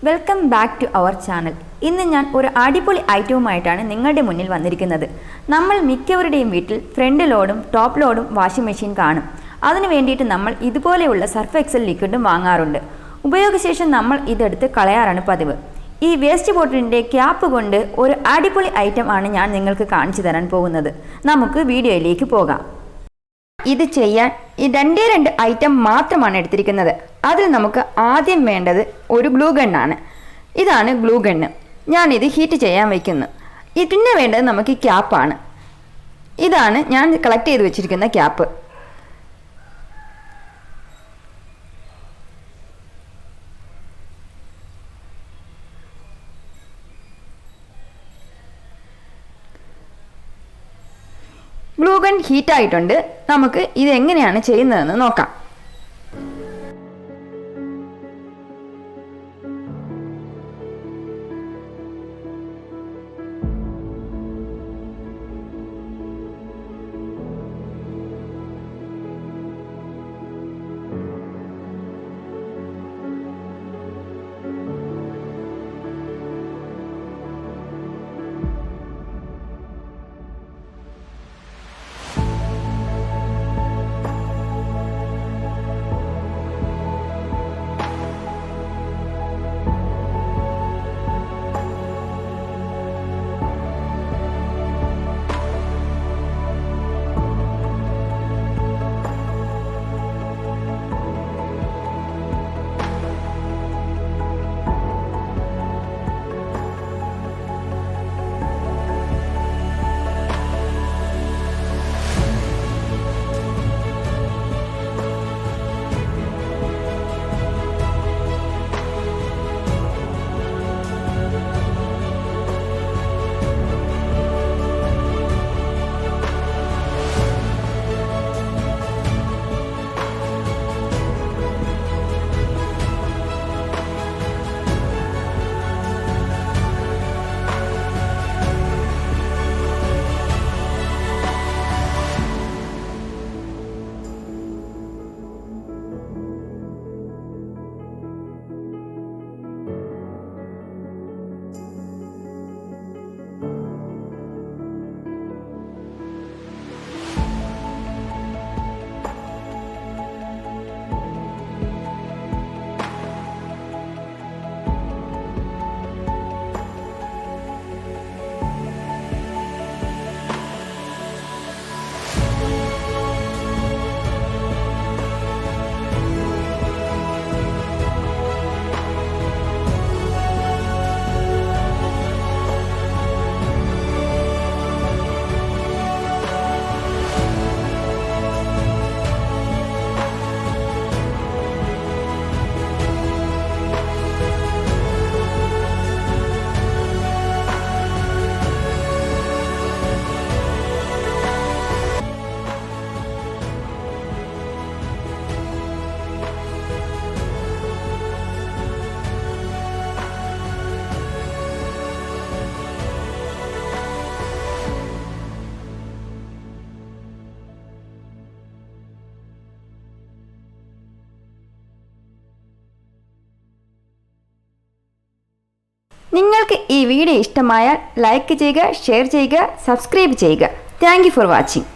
Welcome back to our channel. ഇന്ന് ഞാൻ ഒരു അടിപൊളി ഐറ്റവുമായിട്ടാണ് നിങ്ങളുടെ മുന്നിൽ വന്നിരിക്കുന്നത്. നമ്മൾ മിക്കവരുടെയും വീട്ടിൽ ഫ്രണ്ട് ലോഡും ടോപ്പ് ലോഡും വാഷിംഗ് മെഷീൻ കാണും. അതിനു വേണ്ടിയിട്ട് നമ്മൾ ഇതുപോലെയുള്ള സർഫ് എക്സൽ ലിക്വിഡും വാങ്ങാറുണ്ട്. ഉപയോഗശേഷം നമ്മൾ ഇതെടുത്ത് കളയാറാണ് പതിവ്. ഈ വേസ്റ്റ് ബോട്ടിലിൻ്റെ ക്യാപ്പ് കൊണ്ട് ഒരു അടിപൊളി ഐറ്റം ആണ് ഞാൻ നിങ്ങൾക്ക് കാണിച്ചു തരാൻ പോകുന്നത്. നമുക്ക് വീഡിയോയിലേക്ക് പോകാം. ഇത് ചെയ്യാൻ ഈ രണ്ട് ഐറ്റം മാത്രമാണ് എടുത്തിരിക്കുന്നത്. അതിൽ നമുക്ക് ആദ്യം വേണ്ടത് ഒരു ഗ്ലൂ ഗണ്ണാണ്. ഇതാണ് ഗ്ലൂ ഗണ്ണ്. ഞാനിത് ഹീറ്റ് ചെയ്യാൻ വയ്ക്കുന്നു. പിന്നെ വേണ്ടത് നമുക്ക് ക്യാപ്പാണ്. ഇതാണ് ഞാൻ കളക്ട് ചെയ്ത് വെച്ചിരിക്കുന്ന ക്യാപ്പ്. Glue gun ഹീറ്റായിട്ടുണ്ട്. നമുക്ക് ഇതെങ്ങനെയാണ് ചെയ്യുന്നതെന്ന് നോക്കാം. നിങ്ങൾക്ക് ഈ വീഡിയോ ഇഷ്ടമായാൽ ലൈക്ക് ചെയ്യുക, ഷെയർ ചെയ്യുക, സബ്സ്ക്രൈബ് ചെയ്യുക. Thank you for watching.